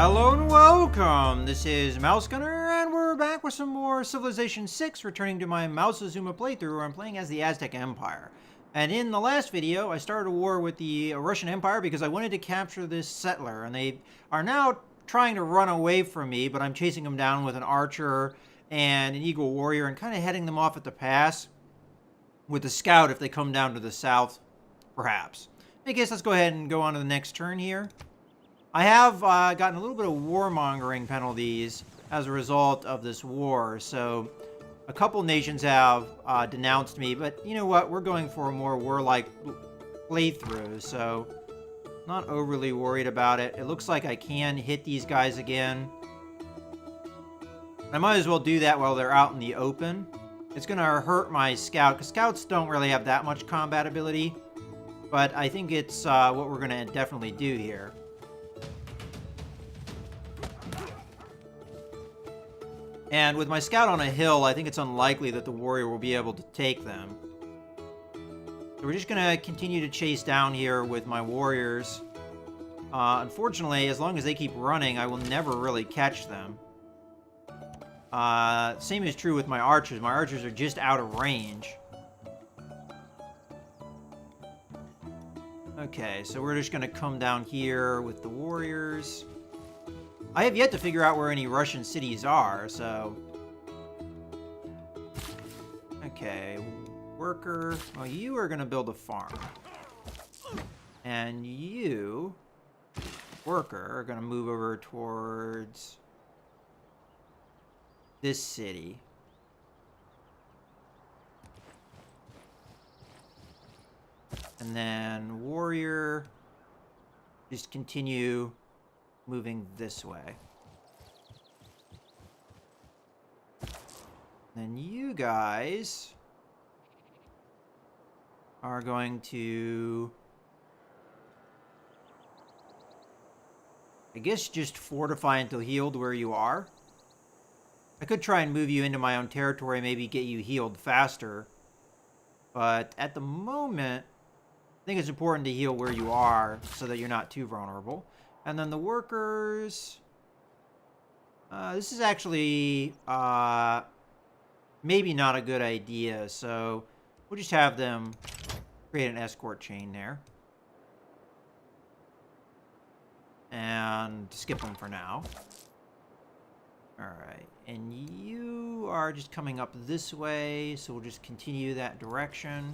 Hello and welcome! This is Mouse Gunner, and we're back with some more Civilization 6, returning to my Mouseazuma playthrough where I'm playing as the Aztec Empire. And in the last video, I started a war with the Russian Empire because I wanted to capture this settler, and they are now trying to run away from me, but I'm chasing them down with an archer and an eagle warrior and kind of heading them off at the pass with a scout if they come down to the south, perhaps. I guess let's go ahead and go on to the next turn here. I have gotten a little bit of warmongering penalties as a result of this war, so a couple nations have denounced me, but you know what, we're going for a more warlike playthrough, so not overly worried about it. It looks like I can hit these guys again. I might as well do that while they're out in the open. It's going to hurt my scout, because scouts don't really have that much combat ability, but I think it's what we're going to definitely do here. And with my scout on a hill, I think it's unlikely that the warrior will be able to take them. So we're just going to continue to chase down here with my warriors. Unfortunately, as long as they keep running, I will never really catch them. Same is true with my archers. My archers are just out of range. Okay, so we're just going to come down here with the warriors. I have yet to figure out where any Russian cities are, so... Okay, worker. Well, you are going to build a farm. And you, worker, are going to move over towards this city. And then warrior, just continue moving this way. Then you guys are going to, I guess, just fortify until healed where you are. I could try and move you into my own territory, maybe get you healed faster. But at the moment, I think it's important to heal where you are so that you're not too vulnerable. And then the workers... this is actually maybe not a good idea, so we'll just have them create an escort chain there. And skip them for now. Alright, and you are just coming up this way, so we'll just continue that direction.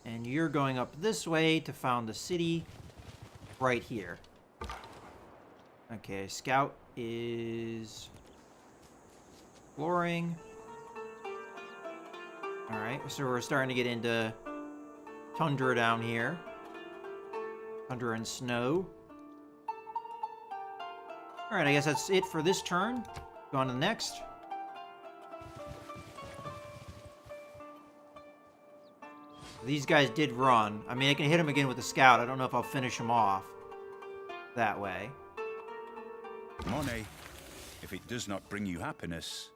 And you're going up this way to found the city right here. Okay, scout is exploring. Alright, so we're starting to get into tundra down here. Tundra and snow. Alright, I guess that's it for this turn. Go on to the next. These guys did run. I mean, I can hit them again with a scout. I don't know if I'll finish them off that way. Money, if it does not bring you happiness,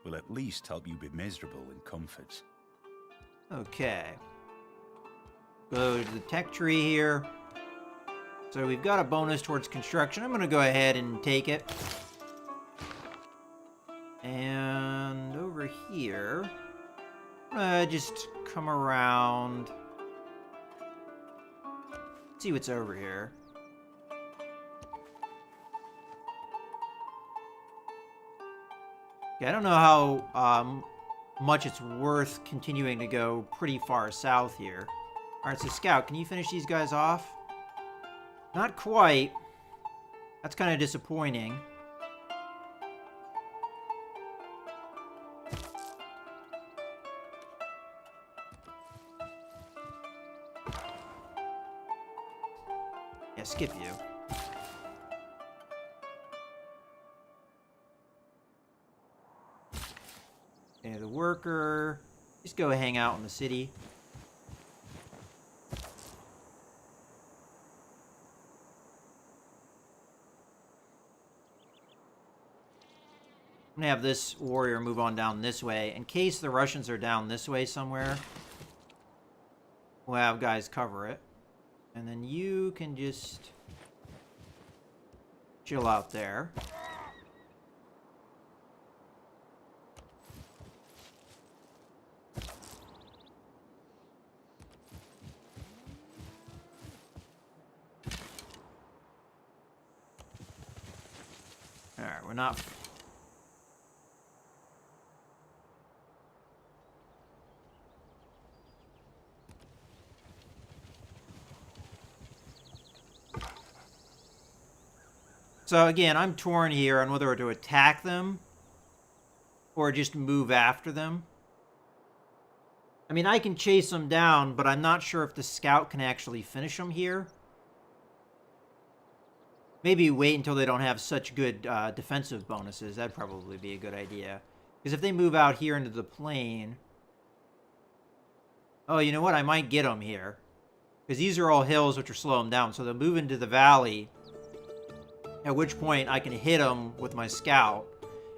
will at least help you be miserable in comfort. Okay. Go to the tech tree here. So we've got a bonus towards construction. I'm going to go ahead and take it. And over here... just come around. See what's over here. Okay, I don't know how much it's worth continuing to go pretty far south here. Alright, so Scout, can you finish these guys off? Not quite. That's kind of disappointing. Yeah, skip you. Okay, the worker. Just go hang out in the city. I'm gonna have this warrior move on down this way. In case the Russians are down this way somewhere, we'll have guys cover it. And then you can just chill out there. Alright, we're not... So again, I'm torn here on whether to attack them or just move after them. I mean, I can chase them down, but I'm not sure if the scout can actually finish them here. Maybe wait until they don't have such good defensive bonuses. That'd probably be a good idea. Because if they move out here into the plain... Oh, you know what? I might get them here. Because these are all hills which are slow them down. So they'll move into the valley. At which point I can hit them with my scout.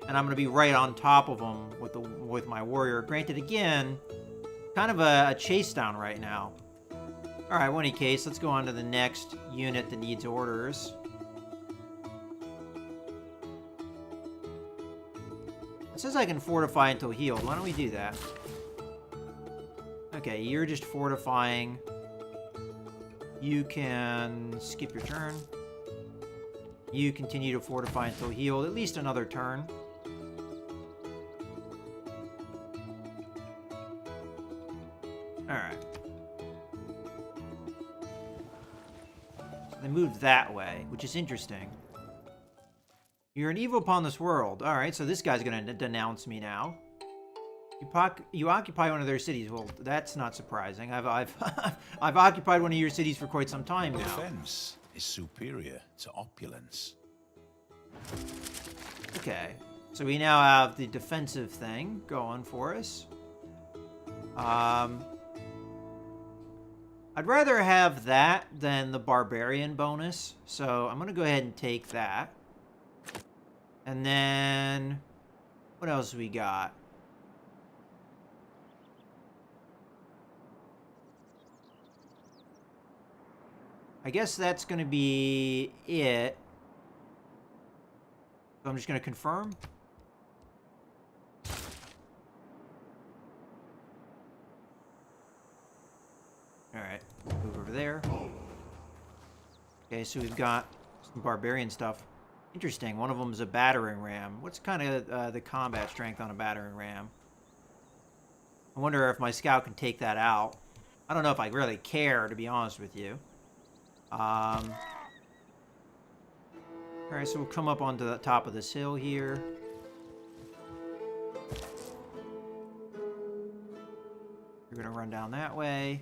And I'm going to be right on top of them with my warrior. Granted, again, kind of a chase down right now. Alright, well, in any case, let's go on to the next unit that needs orders. It says I can fortify until healed. Why don't we do that? Okay, you're just fortifying. You can skip your turn. You continue to fortify until healed. At least another turn. Alright. So they moved that way, which is interesting. You're an evil upon this world. Alright, so this guy's gonna denounce me now. You occupy one of their cities. Well, that's not surprising. I've occupied one of your cities for quite some time now. Defense is superior to opulence. Okay, so we now have the defensive thing going for us. I'd rather have that than the barbarian bonus, so I'm gonna go ahead and take that. And then, what else we got? I guess that's going to be it. So I'm just going to confirm. Alright, move over there. Okay, so we've got some barbarian stuff. Interesting, one of them is a battering ram. What's kind of the combat strength on a battering ram? I wonder if my scout can take that out. I don't know if I really care, to be honest with you. Alright, so we'll come up onto the top of this hill here. We're going to run down that way.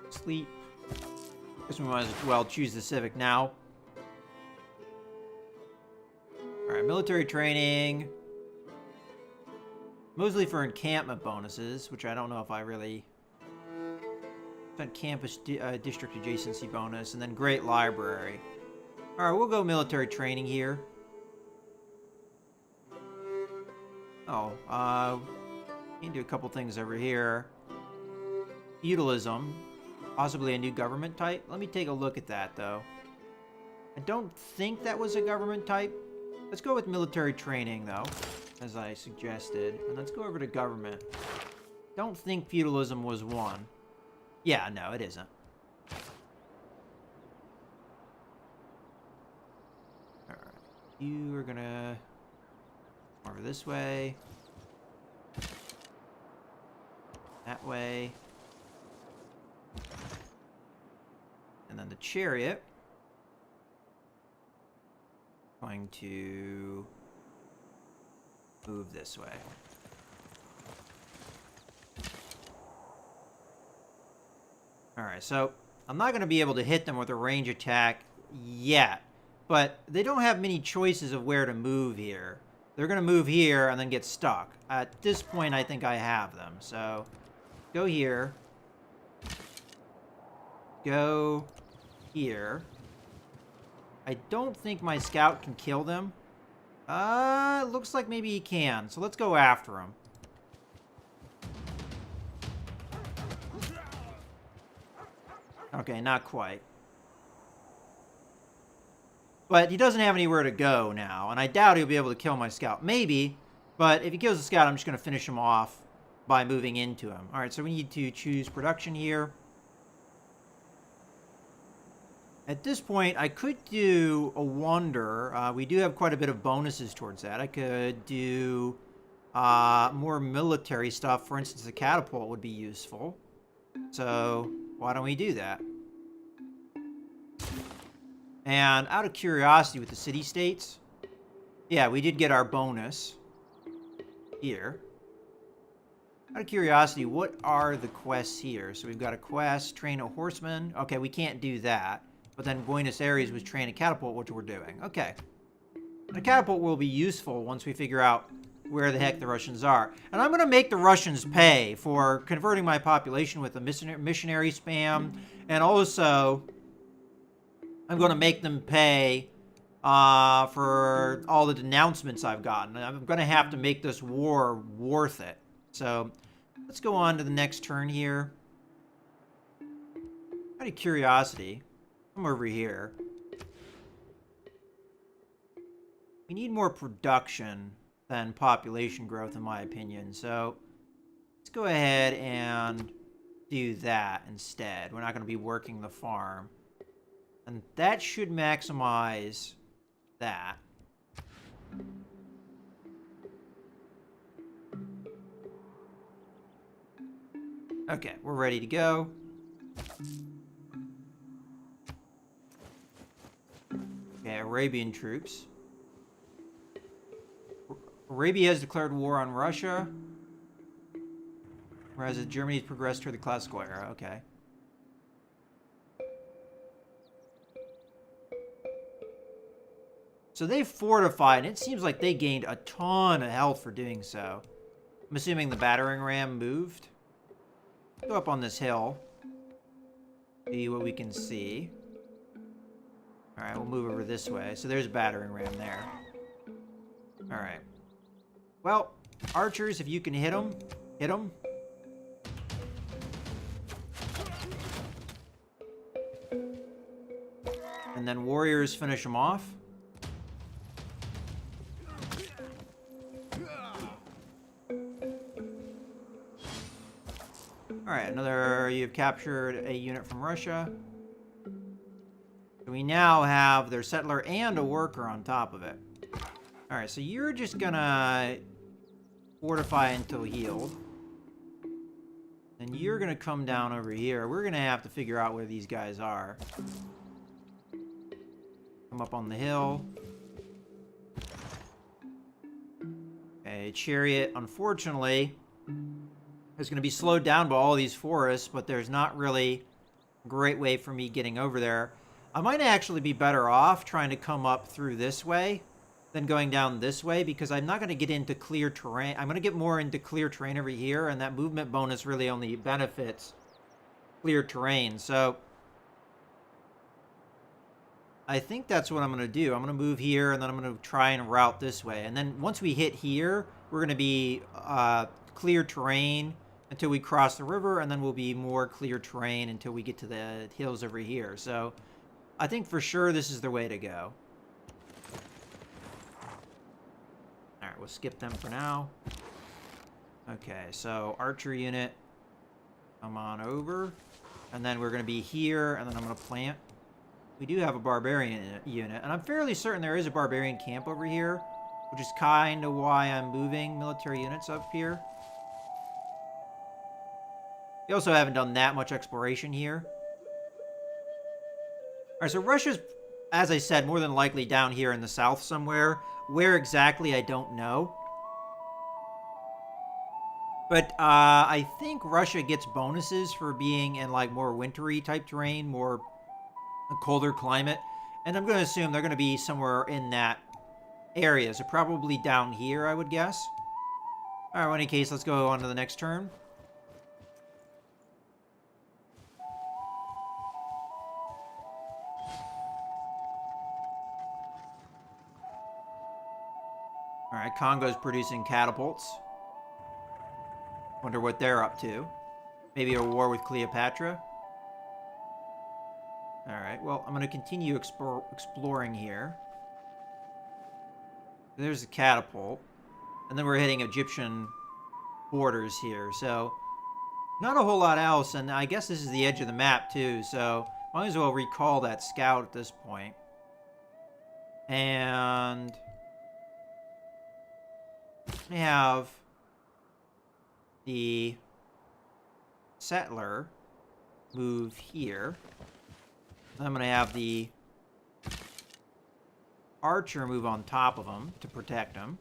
Sleep. Guess we might as well choose the Civic now. Alright, military training. Mostly for encampment bonuses, which I don't know if I really... Campus district adjacency bonus, and then Great Library. Alright, we'll go military training here. Oh, need to do a couple things over here. Feudalism. Possibly a new government type. Let me take a look at that, though. I don't think that was a government type. Let's go with military training, though, as I suggested. And let's go over to government. Don't think feudalism was one. Yeah, no, it isn't. Alright. You are gonna... over this way. That way. And then the chariot. Going to move this way. Alright, so I'm not going to be able to hit them with a range attack yet. But they don't have many choices of where to move here. They're going to move here and then get stuck. At this point, I think I have them. So, go here. Go here. I don't think my scout can kill them. Looks like maybe he can. So let's go after him. Okay, not quite. But he doesn't have anywhere to go now, and I doubt he'll be able to kill my scout. Maybe, but if he kills the scout, I'm just going to finish him off by moving into him. All right, so we need to choose production here. At this point, I could do a wonder. We do have quite a bit of bonuses towards that. I could do more military stuff. For instance, a catapult would be useful. So why don't we do that? And out of curiosity with the city-states, yeah, we did get our bonus here. Out of curiosity, what are the quests here? So we've got a quest, train a horseman. Okay, we can't do that. But then Buenos Aires was train a catapult, which we're doing. Okay. A catapult will be useful once we figure out where the heck the Russians are. And I'm going to make the Russians pay for converting my population with the missionary spam. And also, I'm going to make them pay for all the denouncements I've gotten. I'm going to have to make this war worth it. So, let's go on to the next turn here. Out of curiosity, come over here. We need more production than population growth, in my opinion. So, let's go ahead and do that instead. We're not going to be working the farm. And that should maximize that. Okay, we're ready to go. Okay, Arabian troops. Arabia has declared war on Russia, whereas Germany's progressed toward the classical era. Okay. So they fortified, and it seems like they gained a ton of health for doing so. I'm assuming the battering ram moved. Go up on this hill. See what we can see. Alright, we'll move over this way. So there's a battering ram there. Alright. Well, archers, if you can hit them, hit them. And then warriors finish them off. Alright, you've captured a unit from Russia. So we now have their settler and a worker on top of it. Alright, so you're just gonna fortify until healed. Then you're gonna come down over here. We're gonna have to figure out where these guys are. Come up on the hill. Okay, chariot, unfortunately, is going to be slowed down by all these forests, but there's not really a great way for me getting over there. I might actually be better off trying to come up through this way than going down this way, because I'm not going to get into clear terrain. I'm going to get more into clear terrain over here, and that movement bonus really only benefits clear terrain. So I think that's what I'm going to do. I'm going to move here, and then I'm going to try and route this way. And then once we hit here, we're going to be clear terrain until we cross the river, and then we'll be more clear terrain until we get to the hills over here. So I think for sure this is the way to go. Alright, we'll skip them for now. Okay, so archer unit, come on over. And then we're going to be here, and then I'm going to plant. We do have a barbarian unit, and I'm fairly certain there is a barbarian camp over here, which is kind of why I'm moving military units up here. We also haven't done that much exploration here. Alright, so Russia's, as I said, more than likely down here in the south somewhere. Where exactly, I don't know. But I think Russia gets bonuses for being in like more wintry type terrain, more a colder climate. And I'm going to assume they're going to be somewhere in that area. So probably down here, I would guess. Alright, well, in any case, let's go on to the next turn. Alright, Congo's producing catapults. Wonder what they're up to. Maybe a war with Cleopatra. Alright, well, I'm going to continue exploring here. There's the catapult. And then we're hitting Egyptian borders here, so not a whole lot else, and I guess this is the edge of the map too, so might as well recall that scout at this point. And we have the settler move here. I'm going to have the archer move on top of him to protect him.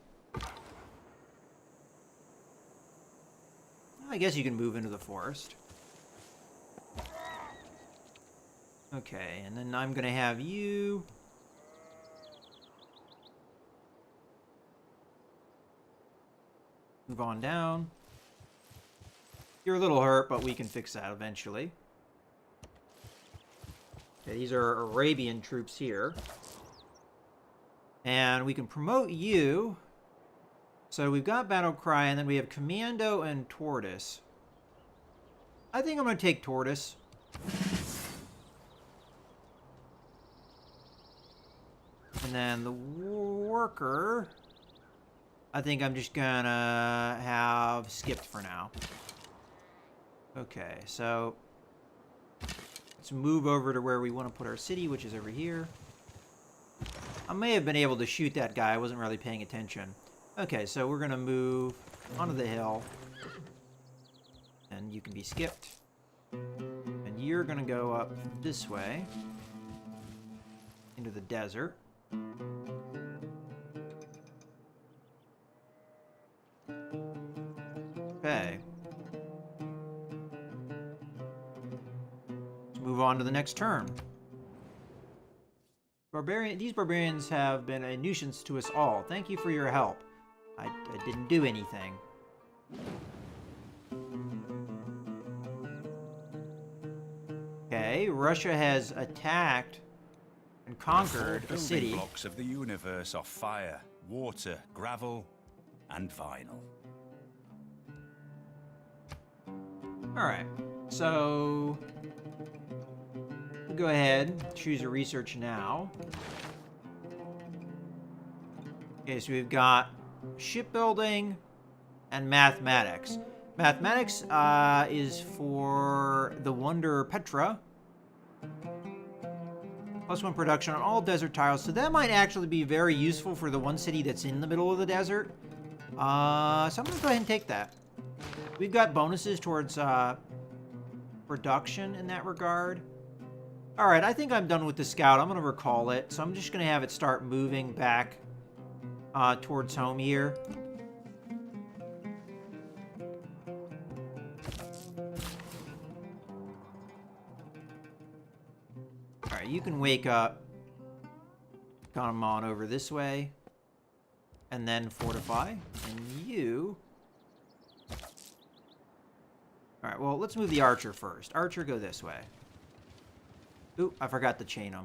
I guess you can move into the forest. Okay, and then I'm going to have you move on down. You're a little hurt, but we can fix that eventually. Okay, these are Arabian troops here. And we can promote you. So we've got Battle Cry, and then we have Commando and Tortoise. I think I'm going to take Tortoise. And then the Worker, I think I'm just going to have skipped for now. Okay, so let's move over to where we want to put our city, which is over here. I may have been able to shoot that guy. I wasn't really paying attention. Okay, so we're going to move onto the hill. And you can be skipped. And you're going to go up this way. Into the desert. Okay. Let's move on to the next turn. These barbarians have been a nuisance to us all. Thank you for your help. I didn't do anything. Okay, Russia has attacked and conquered a city. Building blocks of the universe are fire, water, gravel, and vinyl. Alright, so we'll go ahead, choose a research now. Okay, so we've got shipbuilding and mathematics. Mathematics is for the Wonder Petra. +1 production on all desert tiles. So that might actually be very useful for the one city that's in the middle of the desert. So I'm going to go ahead and take that. We've got bonuses towards production in that regard. Alright, I think I'm done with the scout. I'm going to recall it. So I'm just going to have it start moving back towards home here. Alright, you can wake up. Come on over this way. And then fortify. And you... Alright, well, let's move the archer first. Archer, go this way. Ooh, I forgot to chain them.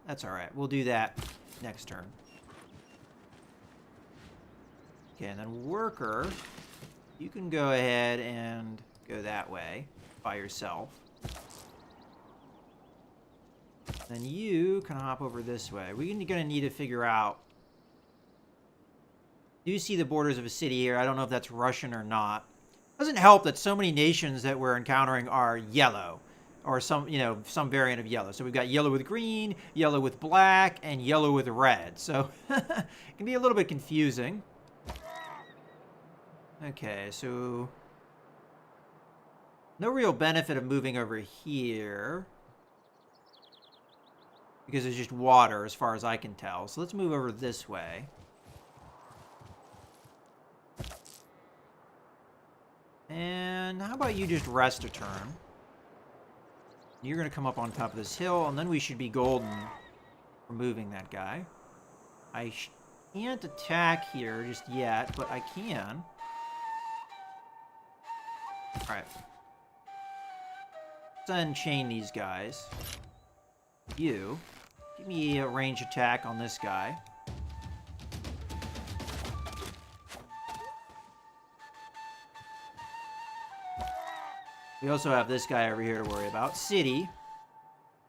That's alright. We'll do that next turn. Okay, and then worker, you can go ahead and go that way by yourself. Then you can hop over this way. We're going to need to figure out... Do you see the borders of a city here? I don't know if that's Russian or not. Doesn't help that so many nations that we're encountering are yellow. Or some, some variant of yellow. So we've got yellow with green, yellow with black, and yellow with red. So it can be a little bit confusing. Okay, so no real benefit of moving over here because it's just water as far as I can tell. So let's move over this way. And how about you just rest a turn? You're going to come up on top of this hill, and then we should be golden for moving that guy. I can't attack here just yet, but I can. Alright. Let's unchain these guys. You. Give me a range attack on this guy. We also have this guy over here to worry about. City.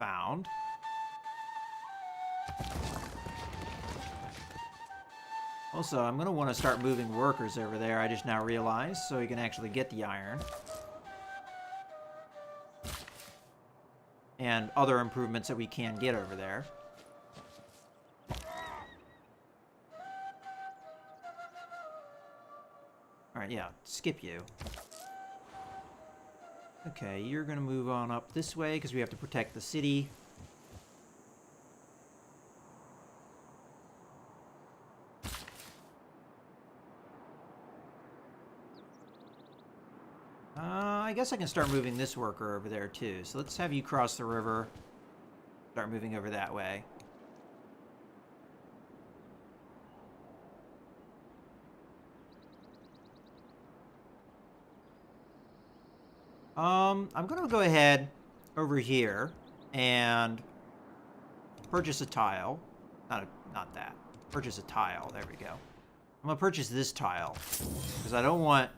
Found. Also, I'm going to want to start moving workers over there, I just now realized, so we can actually get the iron. And other improvements that we can get over there. Alright, yeah, skip you. Okay, you're going to move on up this way, because we have to protect the city. I guess I can start moving this worker over there too. So let's have you cross the river. Start moving over that way. I'm gonna go ahead over here and purchase a tile. Not that. Purchase a tile. There we go. I'm gonna purchase this tile because I don't want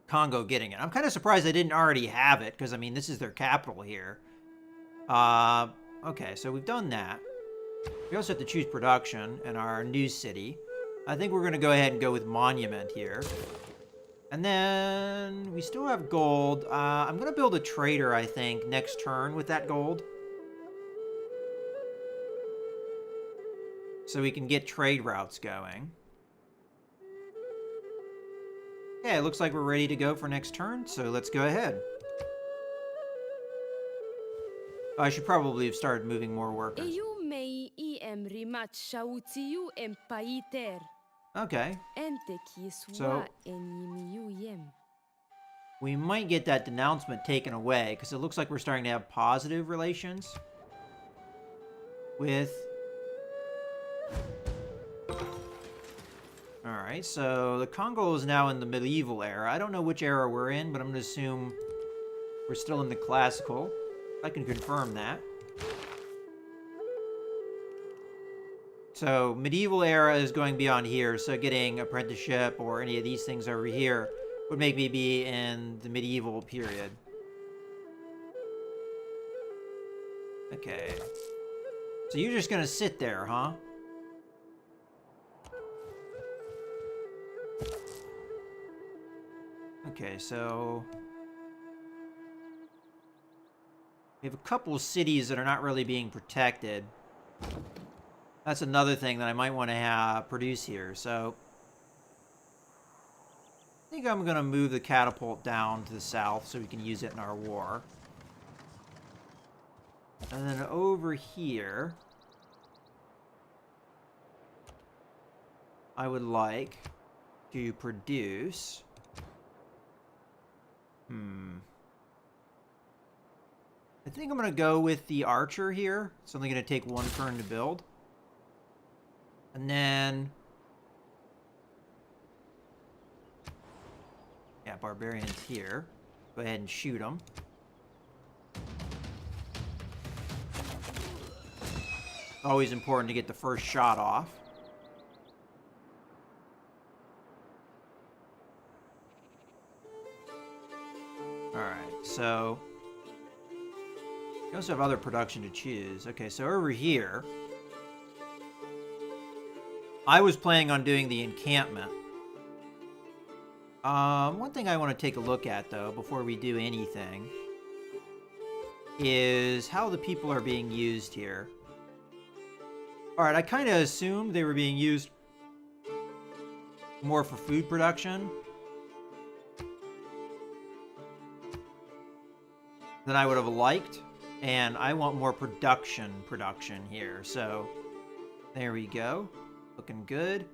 Congo getting it. I'm kind of surprised they didn't already have it, because, I mean, this is their capital here. Okay, so we've done that. We also have to choose production in our new city. I think we're going to go ahead and go with monument here. And then we still have gold. I'm going to build a trader, I think, next turn with that gold. So we can get trade routes going. Okay, it looks like we're ready to go for next turn, so let's go ahead. I should probably have started moving more workers. Okay. So, we might get that denouncement taken away, because it looks like we're starting to have positive relations with... Alright, so the Congo is now in the medieval era. I don't know which era we're in, but I'm going to assume we're still in the classical. I can confirm that. So, medieval era is going beyond here, so getting apprenticeship or any of these things over here would make me be in the medieval period. Okay. So you're just going to sit there, huh? Okay, so we have a couple of cities that are not really being protected. That's another thing that I might want to produce here. So I think I'm going to move the catapult down to the south so we can use it in our war. And then over here, I would like to produce... I think I'm going to go with the archer here. It's only going to take one turn to build. And then... yeah, barbarians here. Go ahead and shoot them. Always important to get the first shot off. Alright, so... we also have other production to choose. Okay, so over here... I was planning on doing the encampment. One thing I want to take a look at, though, before we do anything, is how the people are being used here. Alright, I kind of assumed they were being used more for food production than I would have liked, and I want more production here. So there we go, looking good.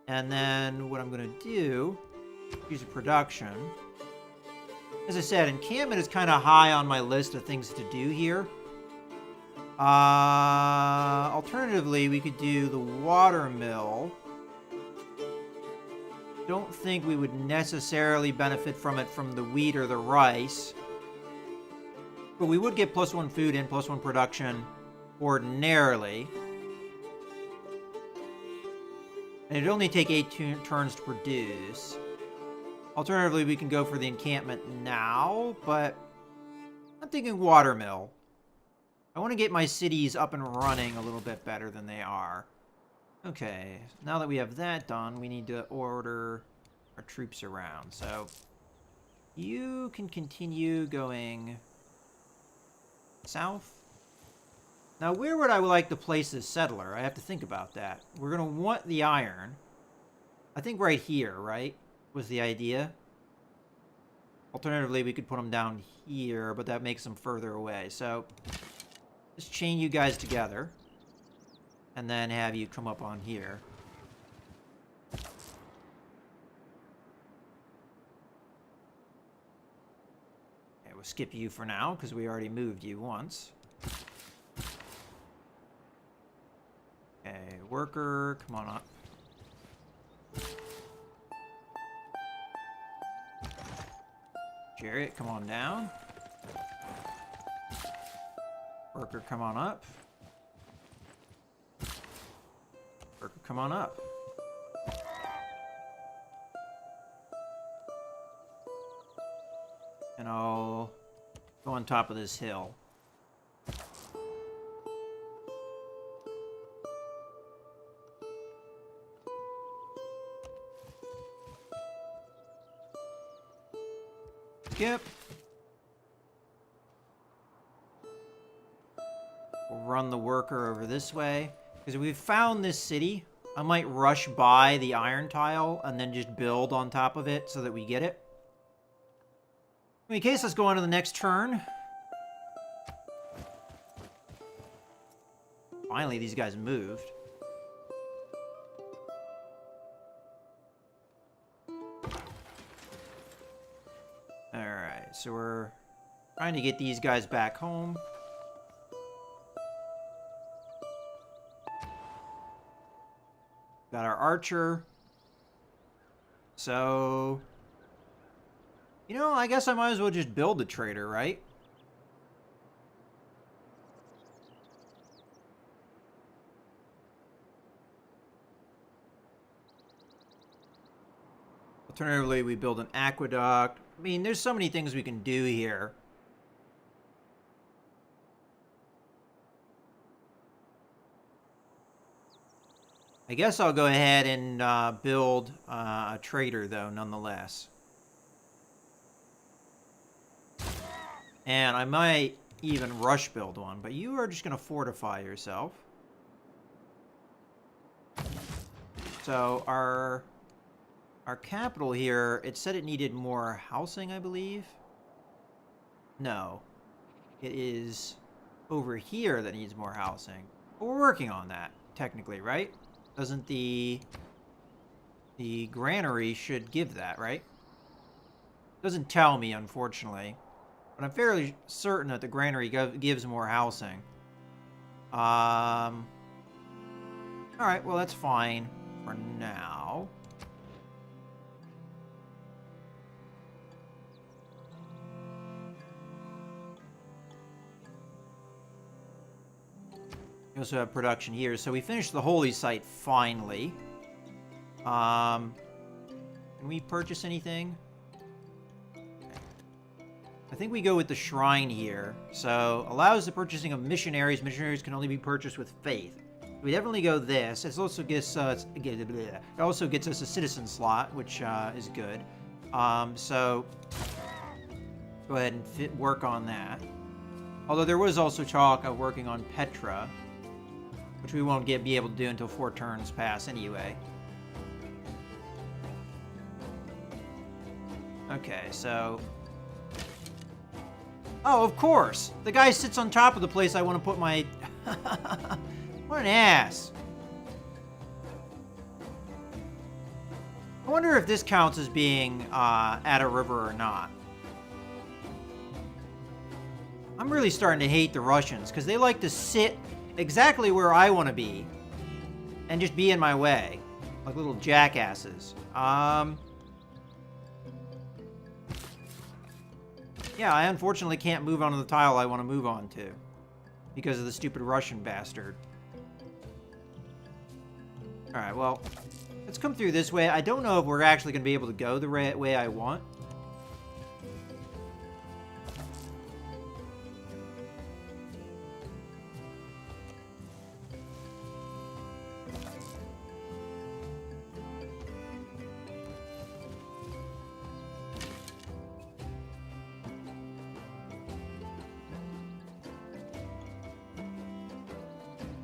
And then what I'm going to do, use a production. As I said, encampment is kind of high on my list of things to do here. Alternatively, we could do the water mill. Don't think we would necessarily benefit from it from the wheat or the rice. But we would get +1 food and +1 production ordinarily. And it'd only take 8 turns to produce. Alternatively, we can go for the encampment now, but I'm thinking water mill. I want to get my cities up and running a little bit better than they are. Okay, now that we have that done, we need to order our troops around. So, you can continue going south. Now, where would I like to place this settler? I have to think about that. We're going to want the iron. I think right here, right, was the idea. Alternatively, we could put them down here, but that makes them further away. So, just chain you guys together. And then have you come up on here. Okay, we'll skip you for now, because we already moved you once. Okay, worker, come on up. Chariot, come on down. Worker, come on up. Worker, come on up. And I'll go on top of this hill. Yep. We'll run the worker over this way. Because if we've found this city, I might rush by the iron tile and then just build on top of it so that we get it. In any case, let's go on to the next turn. Finally, these guys moved. Alright, so we're trying to get these guys back home. Got our archer. So, you know, I guess I might as well just build a trader, right? Alternatively, we build an aqueduct. I mean, there's so many things we can do here. I guess I'll go ahead and build a trader, though, nonetheless. And I might even rush build one, but you are just going to fortify yourself. So our capital here, it said it needed more housing, I believe. No. It is over here that needs more housing. But we're working on that, technically, right? Doesn't the granary should give that, right? Doesn't tell me, unfortunately. But I'm fairly certain that the granary gives more housing. Alright, well, that's fine for now. We also have production here. So we finished the holy site finally. Can we purchase anything? I think we go with the shrine here. So allows the purchasing of missionaries. Missionaries can only be purchased with faith. We definitely go this. It also gets us a citizen slot, which is good. So go ahead and work on that. Although there was also talk of working on Petra, which we won't be able to do until 4 turns pass anyway. Okay, so... Oh, of course! The guy sits on top of the place I want to put my... What an ass! I wonder if this counts as being at a river or not. I'm really starting to hate the Russians, because they like to sit exactly where I want to be and just be in my way, like little jackasses. Yeah, I unfortunately can't move onto the tile I want to move on to because of the stupid Russian bastard. Alright, well, let's come through this way. I don't know if we're actually going to be able to go the way I want.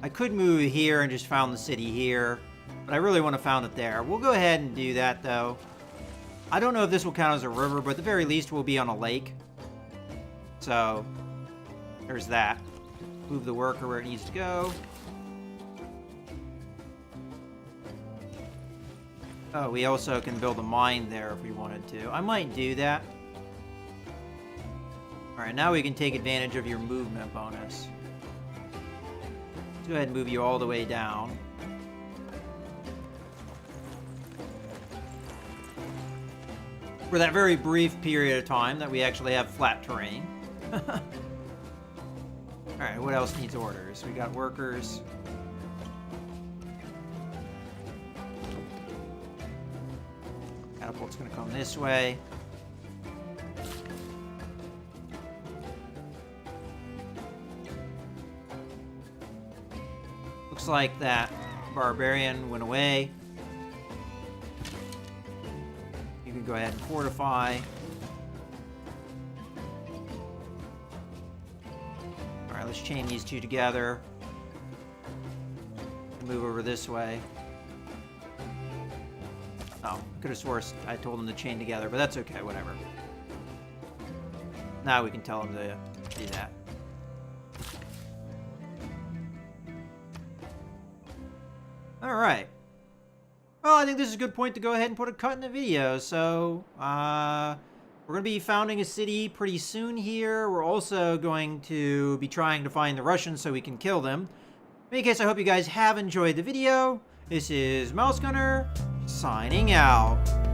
I could move here and just found the city here, but I really want to found it there. We'll go ahead and do that, though. I don't know if this will count as a river, but at the very least we'll be on a lake. So, there's that. Move the worker where it needs to go. Oh, we also can build a mine there if we wanted to. I might do that. Alright, now we can take advantage of your movement bonus. Let's go ahead and move you all the way down. For that very brief period of time that we actually have flat terrain. Alright, what else needs orders? We got workers. Catapult's gonna come this way. Looks like that barbarian went away. You can go ahead and fortify. Alright, let's chain these two together. Move over this way. Oh, could have sworn I told them to chain together, but that's okay, whatever. Now we can tell them to do that. Alright. Well, I think this is a good point to go ahead and put a cut in the video. So, we're going to be founding a city pretty soon here. We're also going to be trying to find the Russians so we can kill them. In any case, I hope you guys have enjoyed the video. This is Mouse Gunner, signing out.